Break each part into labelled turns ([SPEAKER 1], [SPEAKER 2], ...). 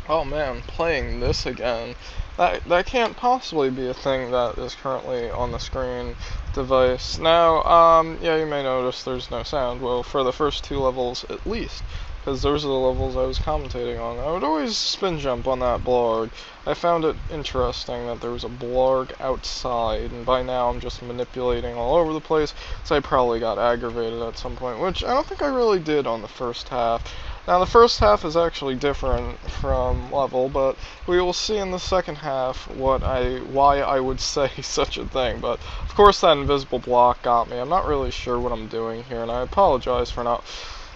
[SPEAKER 1] Oh man, playing this again. That can't possibly be a thing that is currently on the screen device. Now, yeah, you may notice there's no sound. Well, for the first two levels at least, because those are the levels I was commentating on. I would always spin jump on that blog. I found it interesting that there was a blog outside, and by now I'm just manipulating all over the place, so I probably got aggravated at some point, which I don't think I really did on the first half. Now the first half is actually different from level, but we will see in the second half why I would say such a thing. But of course that invisible block got me. I'm not really sure what I'm doing here, and I apologize for not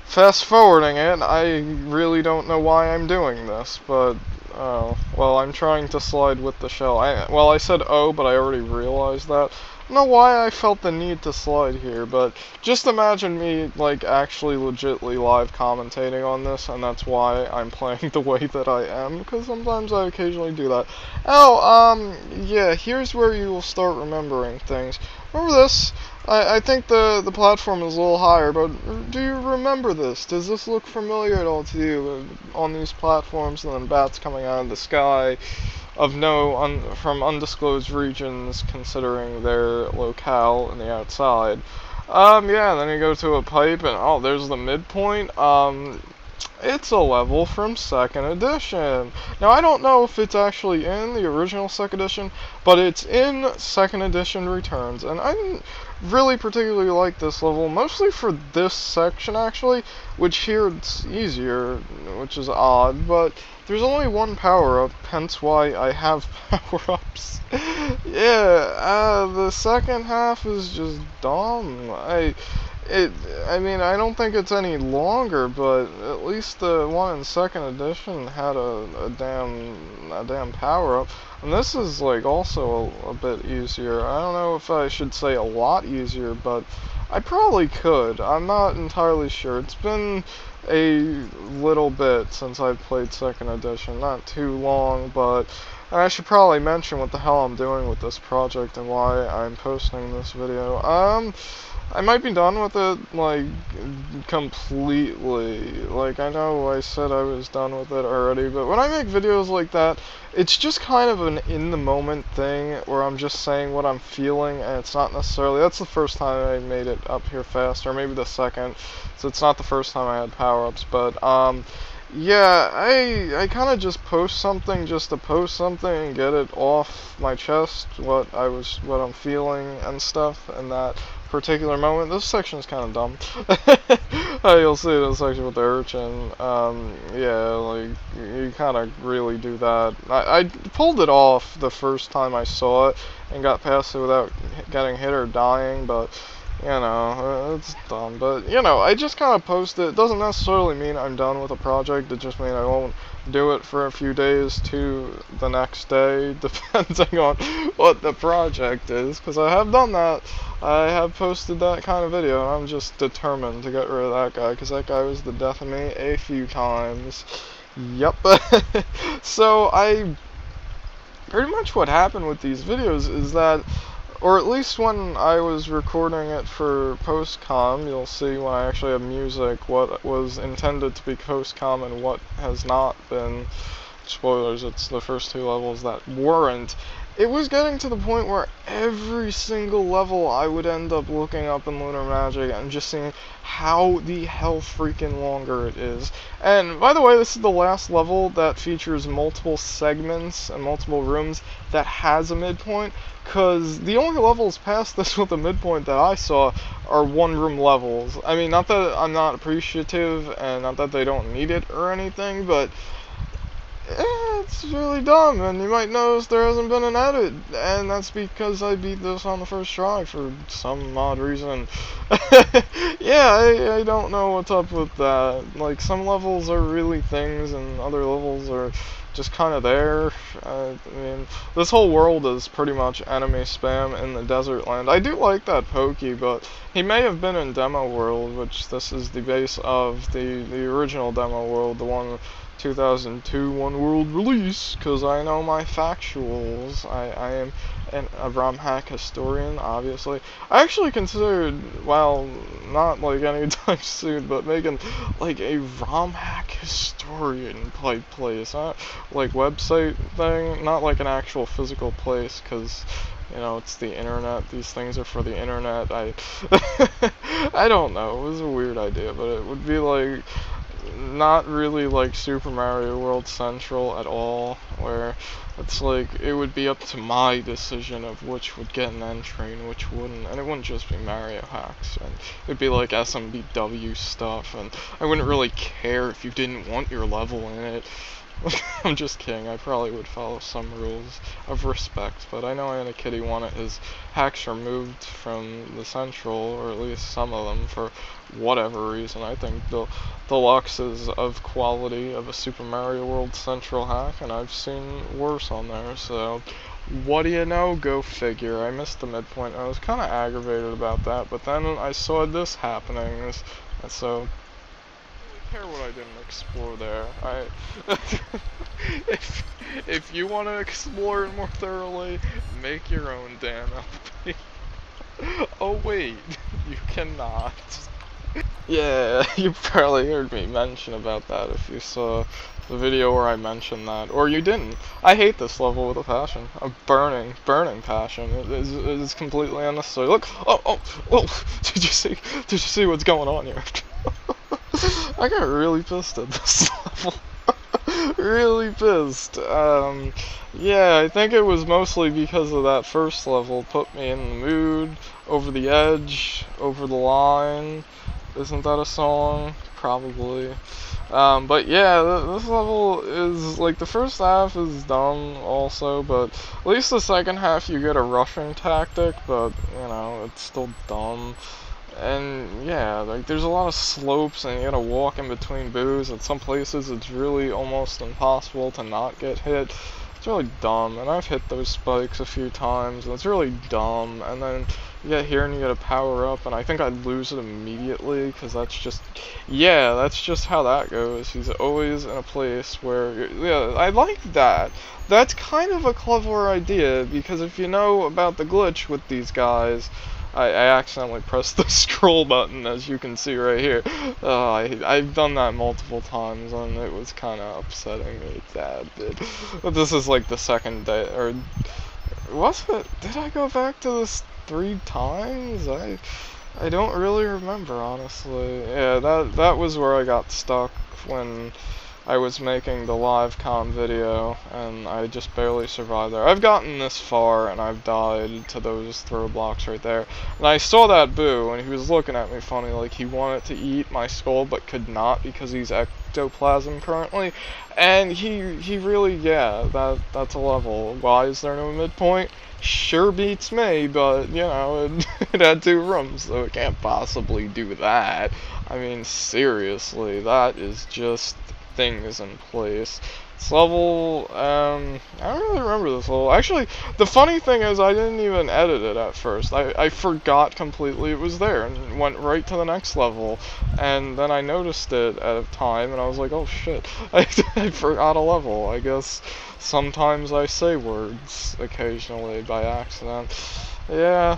[SPEAKER 1] fast forwarding it. I really don't know why I'm doing this, but well, I'm trying to slide with the shell. I said oh, but I already realized that. I don't know why I felt the need to slide here, but just imagine me, like, actually legitly live commentating on this, and that's why I'm playing the way that I am, because sometimes I occasionally do that. Oh, yeah, here's where you will start remembering things. Remember this? I think the platform is a little higher, but do you remember this? Does this look familiar at all to you? On these platforms, and then bats coming out of the sky of from undisclosed regions, considering their locale in the outside. Yeah, then you go to a pipe, and oh, there's the midpoint. It's a level from 2nd edition. Now, I don't know if it's actually in the original 2nd edition, but it's in 2nd edition Returns, and I didn't really particularly like this level, mostly for this section, actually, which here it's easier, which is odd, but there's only one power-up, hence why I have power-ups. Yeah, the second half is just dumb. I mean, I don't think it's any longer, but at least the one in 2nd edition had a damn power-up. And this is, like, also a bit easier. I don't know if I should say a lot easier, but I probably could. I'm not entirely sure. It's been a little bit since I've played 2nd edition. Not too long, but I should probably mention what the hell I'm doing with this project and why I'm posting this video. I might be done with it, like, completely. Like, I know I said I was done with it already, but when I make videos like that, it's just kind of an in-the-moment thing where I'm just saying what I'm feeling, and it's not necessarily... That's the first time I made it up here fast, or maybe the second, so it's not the first time I had power-ups, but, yeah, I kind of just post something just to post something and get it off my chest, what I'm feeling and stuff in that particular moment. This section is kind of dumb. You'll see in the section with the urchin. Yeah, like, you kind of really do that. I pulled it off the first time I saw it and got past it without getting hit or dying, but you know, it's dumb, but, you know, I just kind of post it. It doesn't necessarily mean I'm done with a project, it just means I won't do it for a few days to the next day, depending on what the project is, because I have done that. I have posted that kind of video, and I'm just determined to get rid of that guy, because that guy was the death of me a few times. Yep. So, pretty much what happened with these videos is that, or at least when I was recording it for post-com, you'll see when I actually have music what was intended to be post-com and what has not been. Spoilers, it's the first two levels that weren't. It was getting to the point where every single level I would end up looking up in Lunar Magic and just seeing how the hell freaking longer it is. And by the way, this is the last level that features multiple segments and multiple rooms that has a midpoint, because the only levels past this with a midpoint that I saw are one-room levels. I mean, not that I'm not appreciative and not that they don't need it or anything, but it's really dumb, and you might notice there hasn't been an edit, and that's because I beat this on the first try for some odd reason. Yeah, I don't know what's up with that. Like, some levels are really things, and other levels are just kind of there. I mean, this whole world is pretty much enemy spam in the desert land. I do like that Pokey, but he may have been in Demo World, which this is the base of the original Demo World, the one 2002 One World release, because I know my factuals. I am a ROM hack historian, obviously. I actually considered, well, not like anytime soon, but making like a ROM hack historian type place, not like website thing, not like an actual physical place, because you know, it's the internet. These things are for the internet. I don't know. It was a weird idea, but it would be like not really like Super Mario World Central at all, where it's like it would be up to my decision of which would get an entry and which wouldn't, and it wouldn't just be Mario hacks, and it'd be like SMBW stuff, and I wouldn't really care if you didn't want your level in it. I'm just kidding, I probably would follow some rules of respect, but I know Anna Kitty wanted his hacks removed from the Central, or at least some of them, for whatever reason. I think the deluxe is of quality of a Super Mario World Central hack, and I've seen worse on there, so what do you know, go figure. I missed the midpoint, I was kind of aggravated about that, but then I saw this happening, and so care what I didn't explore there. If you want to explore it more thoroughly, make your own damn LP. Oh wait, you cannot. Yeah, you probably heard me mention about that if you saw the video where I mentioned that, or you didn't. I hate this level with a passion, a burning passion. It is completely unnecessary. Look, oh, did you see what's going on here? I got really pissed at this level. Really pissed. Yeah, I think it was mostly because of that first level. Put me in the mood, over the edge, over the line. Isn't that a song? Probably. But yeah, this level is, like, the first half is dumb also, but at least the second half you get a rushing tactic, but, you know, it's still dumb. And yeah, like there's a lot of slopes and you gotta walk in between boos. At some places it's really almost impossible to not get hit. It's really dumb, and I've hit those spikes a few times, and it's really dumb. And then you get here and you gotta power up, and I think I'd lose it immediately, because that's just, yeah, that's just how that goes. He's always in a place where, yeah, I like that. That's kind of a clever idea, because if you know about the glitch with these guys, I accidentally pressed the scroll button, as you can see right here. I've done that multiple times, and it was kind of upsetting me that bit. But this is like the second day, or was it? Did I go back to this 3 times? I don't really remember, honestly. Yeah, that was where I got stuck when I was making the live com video, and I just barely survived there. I've gotten this far, and I've died to those throw blocks right there. And I saw that boo, and he was looking at me funny, like he wanted to eat my skull, but could not because he's ectoplasm currently. And he really, yeah, that's a level. Why is there no midpoint? Sure beats me, but, you know, it had 2 rooms, so it can't possibly do that. I mean, seriously, that is just things in place. This level, I don't really remember this level. Actually, the funny thing is I didn't even edit it at first. I forgot completely it was there and went right to the next level. And then I noticed it at a time and I was like, oh shit, I forgot a level. I guess sometimes I say words occasionally by accident. Yeah,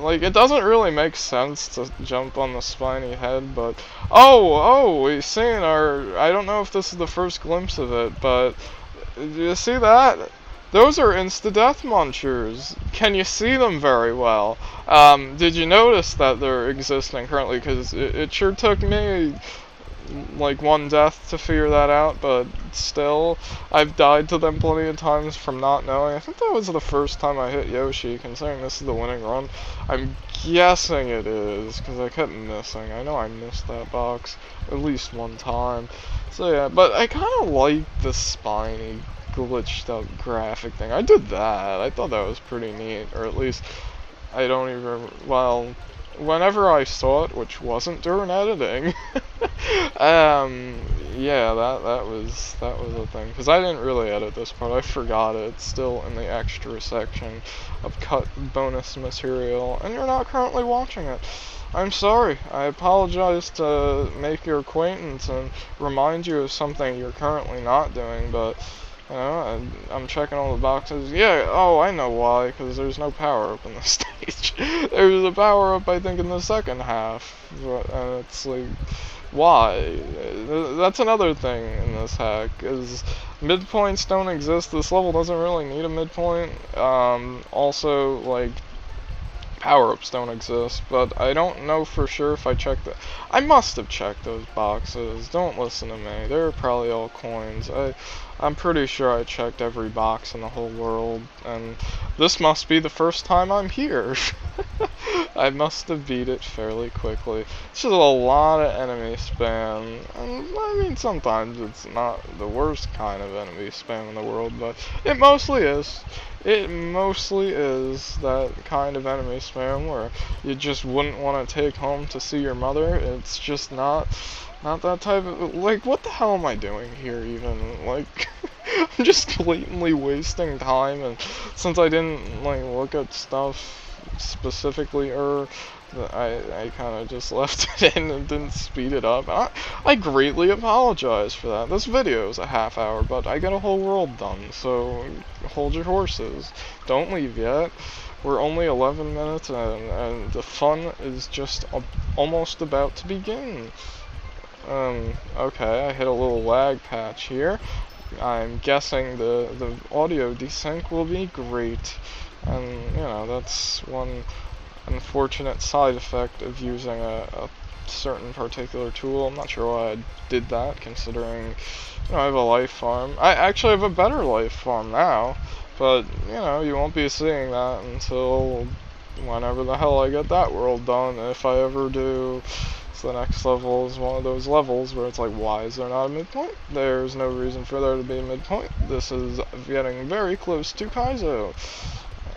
[SPEAKER 1] like, it doesn't really make sense to jump on the spiny head, but... Oh, we've seen our... I don't know if this is the first glimpse of it, but... Do you see that? Those are insta-death munchers. Can you see them very well? Did you notice that they're existing currently? Because it sure took me like 1 death to figure that out, but still, I've died to them plenty of times from not knowing. I think that was the first time I hit Yoshi, considering this is the winning run. I'm guessing it is, because I kept missing. I know I missed that box at least 1 time. So yeah, but I kind of like the spiny, glitched out graphic thing. I did that. I thought that was pretty neat, or at least, I don't even, well, whenever I saw it, which wasn't during editing, yeah, that was a thing, because I didn't really edit this part. I forgot it. It's still in the extra section of cut bonus material, and you're not currently watching it. I'm sorry. I apologize to make your acquaintance and remind you of something you're currently not doing, but, you know, I'm checking all the boxes. Yeah, oh, I know why, because there's no power-up in this stage. There's a power-up, I think, in the second half, and it's like, why? That's another thing in this hack, is midpoints don't exist. This level doesn't really need a midpoint. Also, like, power-ups don't exist, but I don't know for sure if I checked that. I must have checked those boxes. Don't listen to me. They're probably all coins. I'm pretty sure I checked every box in the whole world, and this must be the first time I'm here. I must have beat it fairly quickly. It's just a lot of enemy spam, and I mean, sometimes it's not the worst kind of enemy spam in the world, but it mostly is. It mostly is that kind of enemy spam where you just wouldn't want to take home to see your mother. It's just not that type of, like, what the hell am I doing here even? Like, I'm just blatantly wasting time, and since I didn't, like, look at stuff specifically, I kind of just left it in and didn't speed it up. I greatly apologize for that. This video is a half hour, but I got a whole world done, so hold your horses. Don't leave yet. We're only 11 minutes, and the fun is just almost about to begin. Okay, I hit a little lag patch here. I'm guessing the audio desync will be great, and, you know, that's one unfortunate side effect of using a certain particular tool. I'm not sure why I did that, considering, you know, I have a life farm. I actually have a better life farm now, but, you know, you won't be seeing that until whenever the hell I get that world done, if I ever do. So the next level is one of those levels where it's like, why is there not a midpoint? There's no reason for there to be a midpoint. This is getting very close to Kaizo.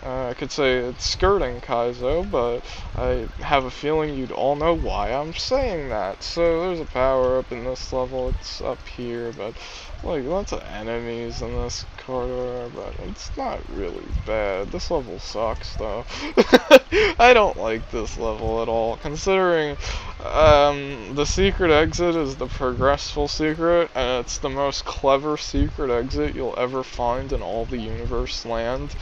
[SPEAKER 1] I could say it's skirting Kaizo, but I have a feeling you'd all know why I'm saying that. So there's a power-up in this level. It's up here, but, like, lots of enemies in this corridor, but it's not really bad. This level sucks, though. I don't like this level at all, considering the secret exit is the progressful secret, and it's the most clever secret exit you'll ever find in all the universe land.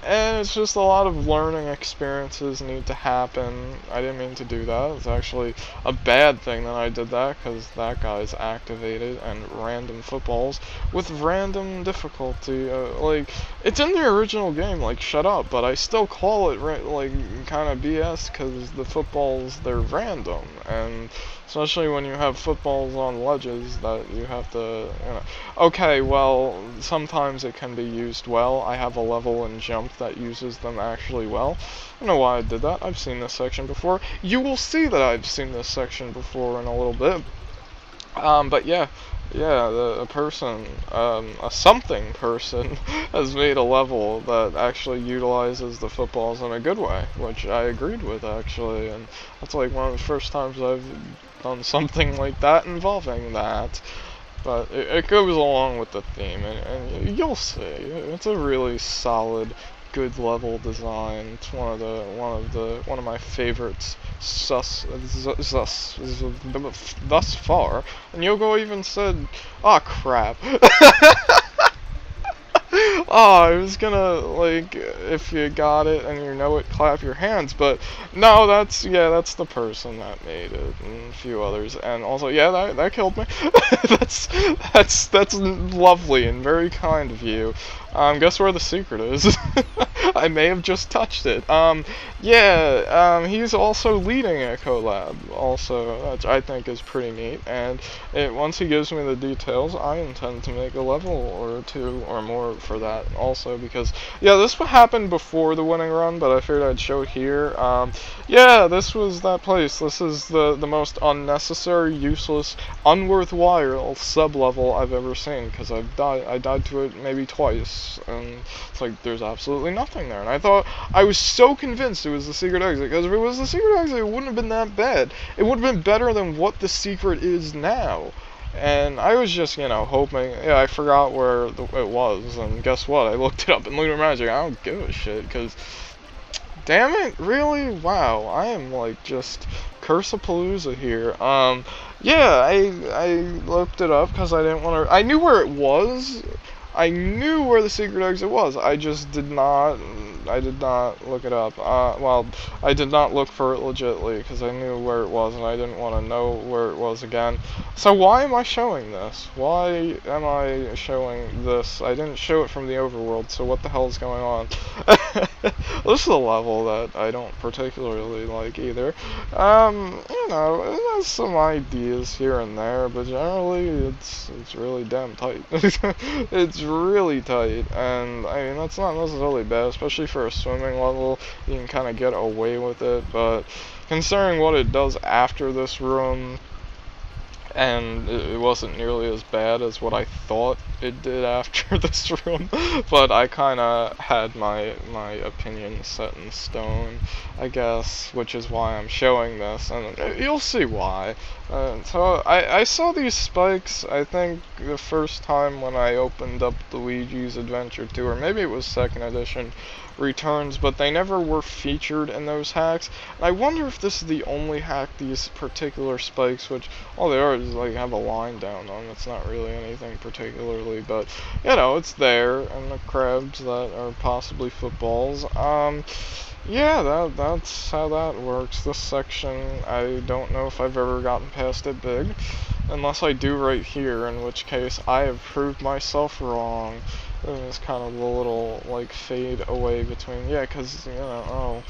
[SPEAKER 1] And it's just a lot of learning experiences need to happen. I didn't mean to do that. It's actually a bad thing that I did that, because that guy's activated and random footballs with random difficulty. Like, it's in the original game, like, shut up, but I still call it, like, kind of BS, because the footballs, they're random, and especially when you have footballs on ledges that you have to, you know. Okay, well, sometimes it can be used well. I have a level in Jump that uses them actually well. I don't know why I did that. I've seen this section before. You will see that I've seen this section before in a little bit. But yeah, a person, a something person, has made a level that actually utilizes the footballs in a good way, which I agreed with, actually, and that's like one of the first times I've done something like that involving that. But it goes along with the theme, and you'll see. It's a really solid, good level design. It's one of my favorites thus far. And Yogo even said, "Ah, crap." Oh, I was gonna, like, if you got it and you know it, clap your hands, but no, that's the person that made it, and a few others, and also, yeah, that killed me. that's lovely and very kind of you. Guess where the secret is? I may have just touched it. He's also leading a collab, also, which I think is pretty neat, and once he gives me the details, I intend to make a level or two or more for that also, because, yeah, this happened before the winning run, but I figured I'd show it here. Yeah, this was that place. This is the most unnecessary, useless, unworthwhile sub-level I've ever seen, because I died to it maybe twice, and it's like, there's absolutely nothing there, and I was so convinced it was the secret exit, because if it was the secret exit, it wouldn't have been that bad. It would have been better than what the secret is now. And I was just, you know, hoping, yeah, I forgot where it was, and guess what, I looked it up in Lunar Magic. I don't give a shit, because, damn it, really? Wow, I am, like, just Cursapalooza here. Yeah, I looked it up because I didn't want to. I knew where it was. I knew where the secret exit was. I just did not. I did not look it up. Well, I did not look for it legitly because I knew where it was and I didn't want to know where it was again. So why am I showing this? Why am I showing this? I didn't show it from the overworld, so what the hell is going on? This is a level that I don't particularly like either. You know, it has some ideas here and there, but generally it's really damn tight. It's really tight, and I mean that's not necessarily bad, especially for a swimming level. You can kind of get away with it, but considering what it does after this room, and it wasn't nearly as bad as what I thought it did after this room, but I kind of had my opinion set in stone, I guess, which is why I'm showing this, and you'll see why. So I saw these spikes, I think, the first time when I opened up Luigi's Adventure 2, or maybe it was 2nd edition returns, but they never were featured in those hacks. And I wonder if this is the only hack these particular spikes, which all they are is like have a line down them. It's not really anything particularly, but you know, it's there, and the crabs that are possibly footballs. Yeah, that's how that works. This section, I don't know if I've ever gotten past it big, unless I do right here, in which case I have proved myself wrong. There's kind of a little, like, fade away between, yeah, because, you know,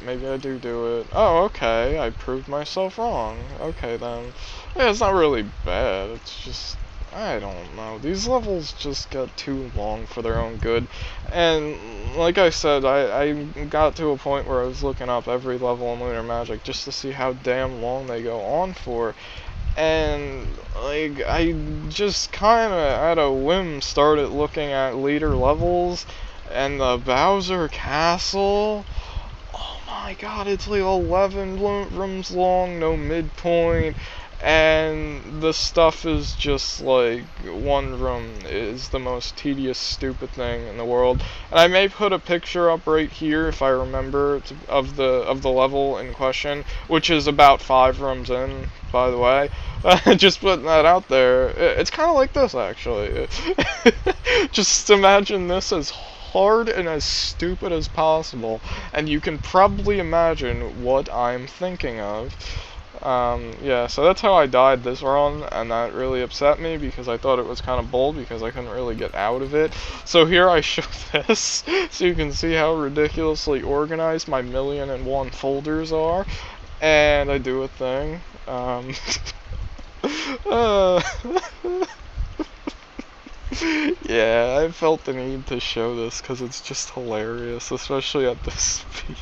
[SPEAKER 1] maybe I do it. Oh, okay, I proved myself wrong. Okay, then. Yeah, it's not really bad, it's just, I don't know. These levels just get too long for their own good. And, like I said, I got to a point where I was looking up every level in Lunar Magic just to see how damn long they go on for. And, like, I just kind of, at a whim, started looking at later levels, and the Bowser Castle, oh my god, it's like 11 rooms long, no midpoint, and the stuff is just like, one room is the most tedious, stupid thing in the world. And I may put a picture up right here, if I remember, of the level in question, which is about 5 rooms in, by the way. Just putting that out there. It's kind of like this, actually. Just imagine this as hard and as stupid as possible, and you can probably imagine what I'm thinking of. Yeah, so that's how I died this run, and that really upset me because I thought it was kind of bold because I couldn't really get out of it. So here I show this, so you can see how ridiculously organized my 1,000,001 folders are, and I do a thing. Yeah, I felt the need to show this because it's just hilarious, especially at this speed.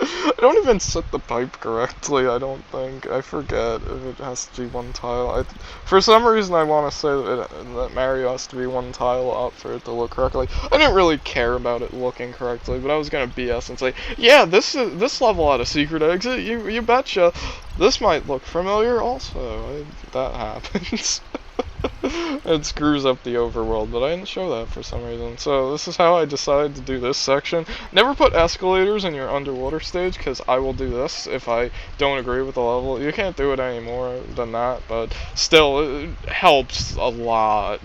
[SPEAKER 1] I don't even set the pipe correctly, I don't think. I forget if it has to be one tile. For some reason I want to say that Mario has to be one tile up for it to look correctly. I didn't really care about it looking correctly, but I was gonna BS and say, yeah, this level had a secret exit, you betcha. This might look familiar also. That happens. It screws up the overworld, but I didn't show that for some reason. So this is how I decided to do this section. Never put escalators in your underwater stage, because I will do this if I don't agree with the level. You can't do it any more than that, but still, it helps a lot.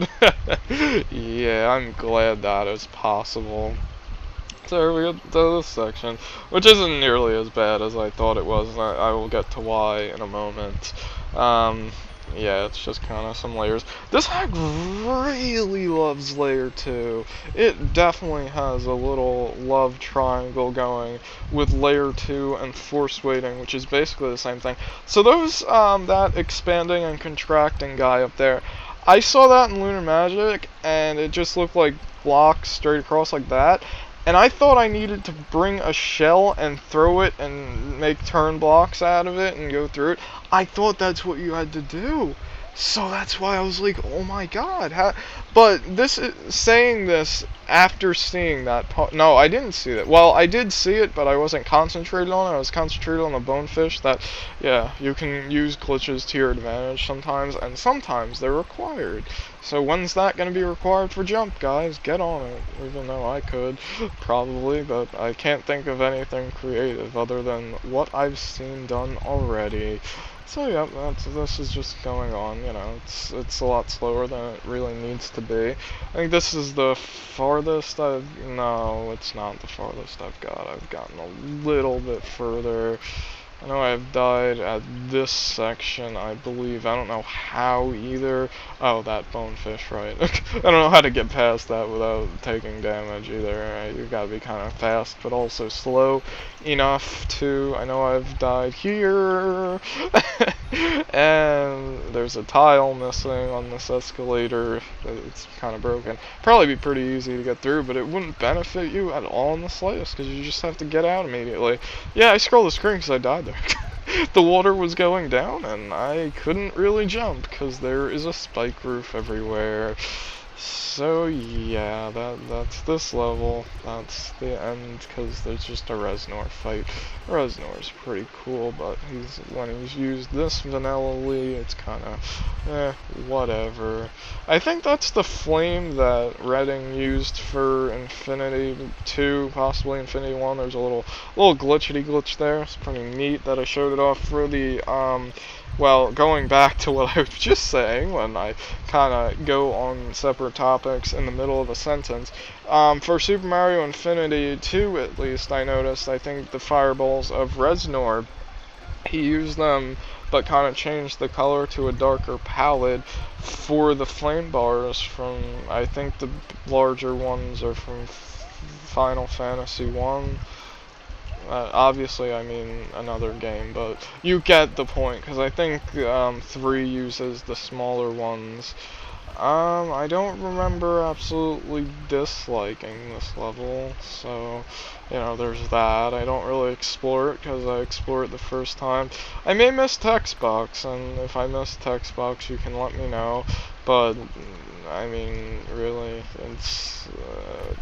[SPEAKER 1] Yeah, I'm glad that is possible. So we get to this section, which isn't nearly as bad as I thought it was, and I will get to why in a moment. Yeah, it's just kind of some layers. This hack really loves layer 2. It definitely has a little love triangle going with layer 2 and force weighting, which is basically the same thing. So those, that expanding and contracting guy up there, I saw that in Lunar Magic, and it just looked like blocks straight across like that. And I thought I needed to bring a shell and throw it and make turn blocks out of it and go through it. I thought that's what you had to do. So that's why I was like, oh my god. But this is saying this after seeing that. No, I didn't see that. Well, I did see it, but I wasn't concentrated on it. I was concentrated on the bonefish. That, yeah, you can use glitches to your advantage sometimes, and sometimes they're required. So when's that going to be required for jump, guys? Get on it. Even though I could, probably, but I can't think of anything creative other than what I've seen done already. So yeah, this is just going on, you know, it's a lot slower than it really needs to be. I think this is the farthest no, it's not the farthest I've got. I've gotten a little bit further. I know I've died at this section, I believe. I don't know how either. Oh, that bonefish, right. I don't know how to get past that without taking damage either. Right? You gotta be kind of fast, but also slow enough to... I know I've died here. And there's a tile missing on this escalator. It's kind of broken. Probably be pretty easy to get through, but it wouldn't benefit you at all in the slightest, because you just have to get out immediately. Yeah, I scrolled the screen because I died there. The water was going down, and I couldn't really jump, because there is a spike roof everywhere. So yeah, that's this level. That's the end, because there's just a Reznor fight. Reznor's pretty cool, but when he's used this vanilla-ly, it's kind of, whatever. I think that's the flame that Redding used for Infinity 2, possibly Infinity 1. There's a little glitch there. It's pretty neat that I showed it off for the, well, going back to what I was just saying when I kind of go on separate topics in the middle of a sentence, for Super Mario Infinity 2 at least, I noticed, I think the fireballs of Reznor, he used them but kind of changed the color to a darker palette for the flame bars from, I think the larger ones are from Final Fantasy 1. Obviously, I mean another game, but you get the point, because I think 3 uses the smaller ones. I don't remember absolutely disliking this level, so, you know, there's that. I don't really explore it, because I explored it the first time. I may miss text box, and if I miss text box, you can let me know, but... I mean, really, it's,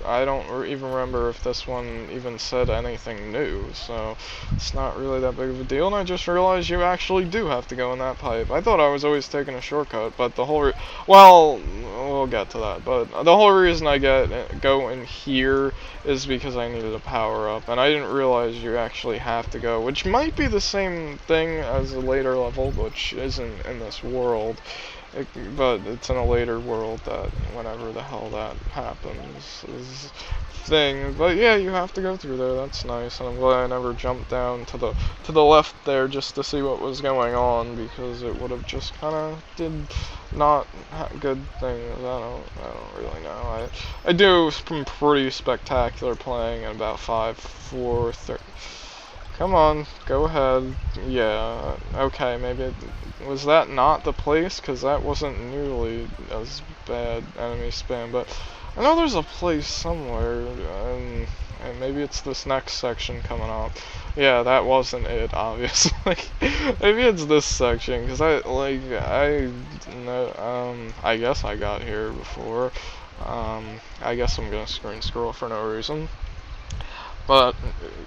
[SPEAKER 1] I don't even remember if this one even said anything new, so it's not really that big of a deal, and I just realized you actually do have to go in that pipe. I thought I was always taking a shortcut, but the whole, well, we'll get to that, but the whole reason I go in here is because I needed a power-up, and I didn't realize you actually have to go, which might be the same thing as a later level, which isn't in this world. But it's in a later world that whenever the hell that happens is thing. But yeah, you have to go through there. That's nice, and I'm glad I never jumped down to the left there just to see what was going on, because it would have just kind of did not good things. I don't really know. I do some pretty spectacular playing in about 5, 4, 30. Come on, go ahead. Yeah, okay, maybe was that not the place? Because that wasn't nearly as bad enemy spam, but I know there's a place somewhere, and maybe it's this next section coming up. Yeah, that wasn't it, obviously. Maybe it's this section, because I guess I got here before. I guess I'm gonna screen scroll for no reason. But,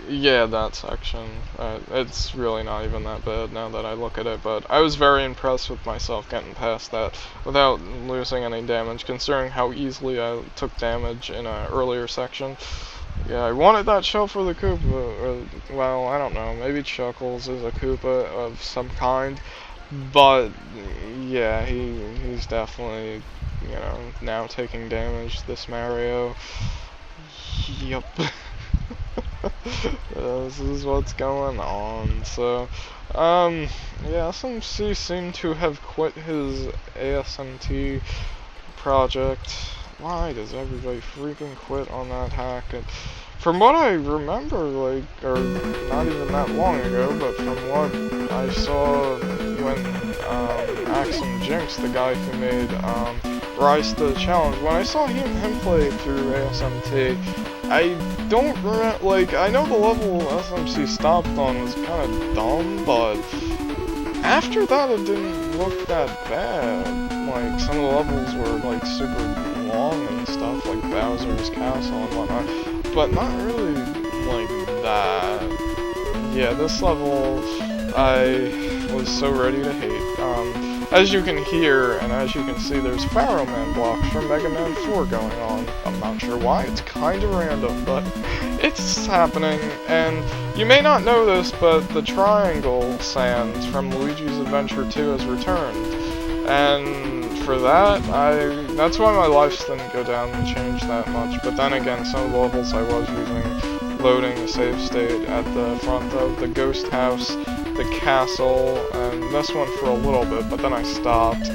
[SPEAKER 1] yeah, that section, it's really not even that bad now that I look at it, but I was very impressed with myself getting past that without losing any damage, considering how easily I took damage in an earlier section. Yeah, I wanted that shell for the Koopa, well, I don't know, maybe Chuckles is a Koopa of some kind, but, yeah, he's definitely, you know, now taking damage, this Mario. Yup. This is what's going on. So, yeah, SMC seemed to have quit his ASMT project. Why does everybody freaking quit on that hack? And from what I remember, like, or not even that long ago, but from what I saw when Axum Jinx, the guy who made Rise to the Challenge, when I saw him play through ASMT, I don't remember, like, I know the level SMC stopped on was kind of dumb, but after that, it didn't look that bad. Like, some of the levels were, like, super long and stuff, like Bowser's Castle and whatnot, but not really like that. Yeah, this level, I was so ready to hate. As you can hear, and as you can see, there's Pharaoh Man blocks from Mega Man 4 going on. I'm not sure why, it's kind of random, but it's happening. And you may not know this, but the triangle sands from Luigi's Adventure 2 has returned. And for that, that's why my lives didn't go down and change that much. But then again, some of the levels I was using, loading the save state at the front of the ghost house, the castle, and this one for a little bit, but then I stopped.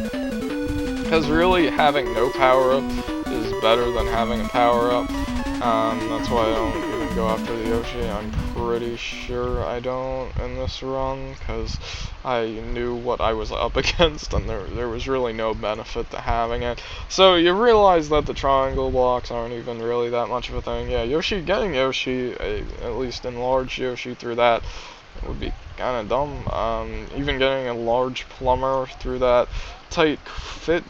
[SPEAKER 1] Because really, having no power-up is better than having a power-up. That's why I don't even go after the Yoshi. I'm pretty sure I don't in this run, because I knew what I was up against, and there was really no benefit to having it. So you realize that the triangle blocks aren't even really that much of a thing. Yeah, getting Yoshi, at least enlarged Yoshi through that, would be kind of dumb. Even getting a large plumber through that tight fit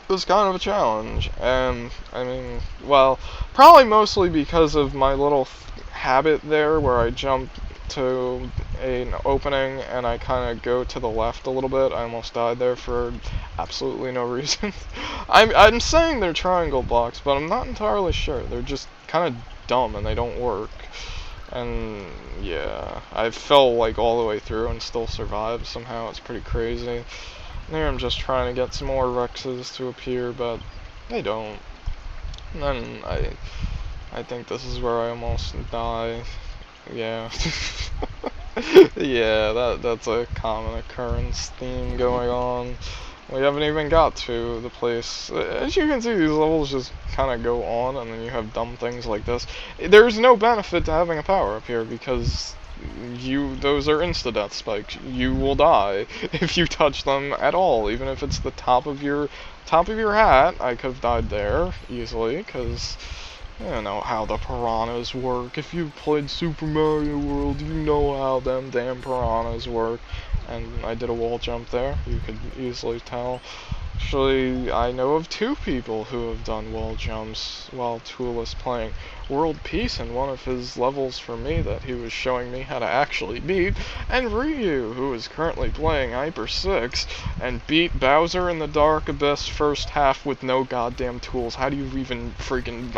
[SPEAKER 1] was kind of a challenge. And, I mean, well, probably mostly because of my little habit there where I jump to an opening and I kind of go to the left a little bit. I almost died there for absolutely no reason. I'm saying they're triangle blocks, but I'm not entirely sure. They're just kind of dumb and they don't work. And yeah, I fell like all the way through and still survived somehow. It's pretty crazy. There I'm just trying to get some more Rexes to appear, but they don't. And then I think this is where I almost die. Yeah. Yeah, that's a common occurrence theme going on. We haven't even got to the place. As you can see, these levels just kind of go on, and then you have dumb things like this. There's no benefit to having a power up here, because those are insta-death spikes. You will die if you touch them at all, even if it's the top of your hat. I could have died there easily, because I don't know how the piranhas work. If you've played Super Mario World, you know how them damn piranhas work. And I did a wall jump there, you could easily tell. Actually, I know of 2 people who have done wall jumps while Tool is playing World Peace in one of his levels for me that he was showing me how to actually beat, and Ryu, who is currently playing Hyper 6, and beat Bowser in the Dark Abyss first half with no goddamn tools. How do you even freaking...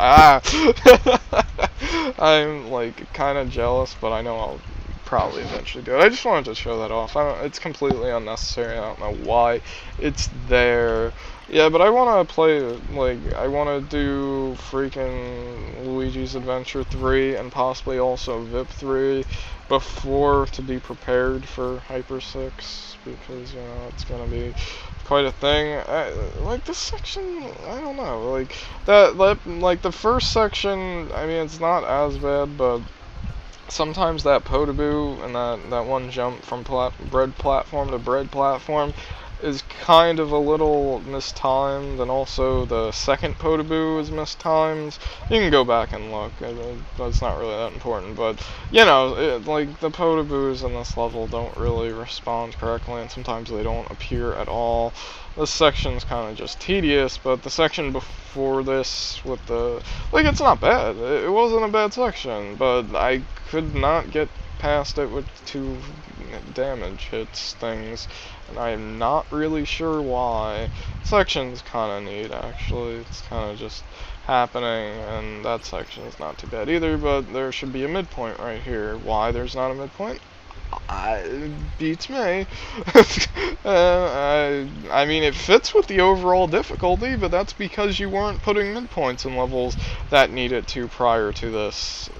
[SPEAKER 1] I'm, like, kind of jealous, but I know I'll probably eventually do it. I just wanted to show that off. It's completely unnecessary. I don't know why it's there. Yeah, but I want to play, like, I want to do freaking Luigi's Adventure 3 and possibly also VIP 3 before, to be prepared for Hyper 6, because, you know, it's going to be quite a thing. Like, this section, I don't know, like, like, the first section, I mean, it's not as bad, but sometimes that Potaboo and that one jump from bread platform to bread platform is kind of a little mistimed, and also the second Potaboo is mistimed. You can go back and look, it's not really that important, but, you know, like, the Potaboos in this level don't really respond correctly, and sometimes they don't appear at all. This section's kind of just tedious, but the section before this with the... like, it's not bad. It wasn't a bad section, but I could not get past it with 2 damage hits things, and I'm not really sure why. The section's kind of neat, actually. It's kind of just happening, and that section is not too bad either, but there should be a midpoint right here. Why there's not a midpoint? It beats me. I mean, it fits with the overall difficulty, but that's because you weren't putting midpoints in levels that need it to prior to this.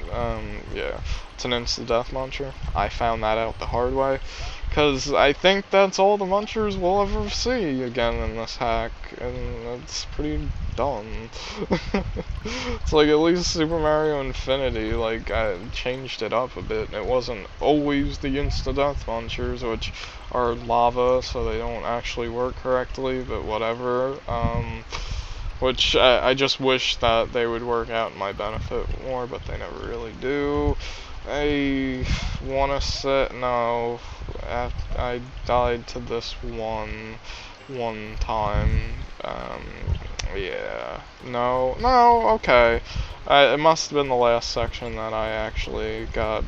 [SPEAKER 1] Yeah, it's an insta-death muncher. I found that out the hard way, because I think that's all the munchers we'll ever see again in this hack, and it's pretty dumb. It's like, at least Super Mario Infinity, like, I changed it up a bit. It wasn't always the insta-death munchers, which are lava, so they don't actually work correctly, but whatever. Which I just wish that they would work out in my benefit more, but they never really do. I want to set, no, I died to this one time. Yeah. No, okay. It must have been the last section that I actually got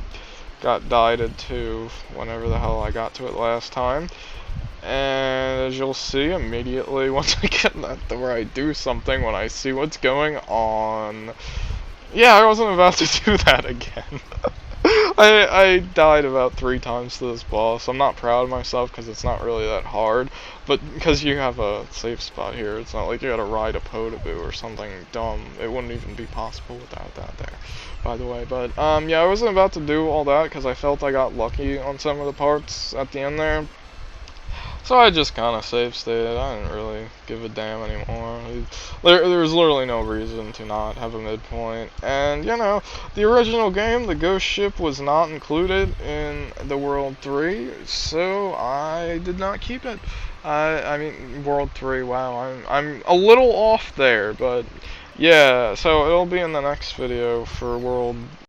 [SPEAKER 1] dieted to whenever the hell I got to it last time. And as you'll see immediately once I get that to where I do something, when I see what's going on. Yeah, I wasn't about to do that again. I died about 3 times to this boss. I'm not proud of myself because it's not really that hard, but because you have a safe spot here, it's not like you gotta ride a Podoboo or something dumb. It wouldn't even be possible without that there, by the way. But yeah, I wasn't about to do all that because I felt I got lucky on some of the parts at the end there. So I just kind of safe stated. I didn't really give a damn anymore. There was literally no reason to not have a midpoint. And, you know, the original game, the ghost ship, was not included in the World 3, so I did not keep it. I mean, World 3, wow, I'm a little off there, but yeah, so it'll be in the next video for World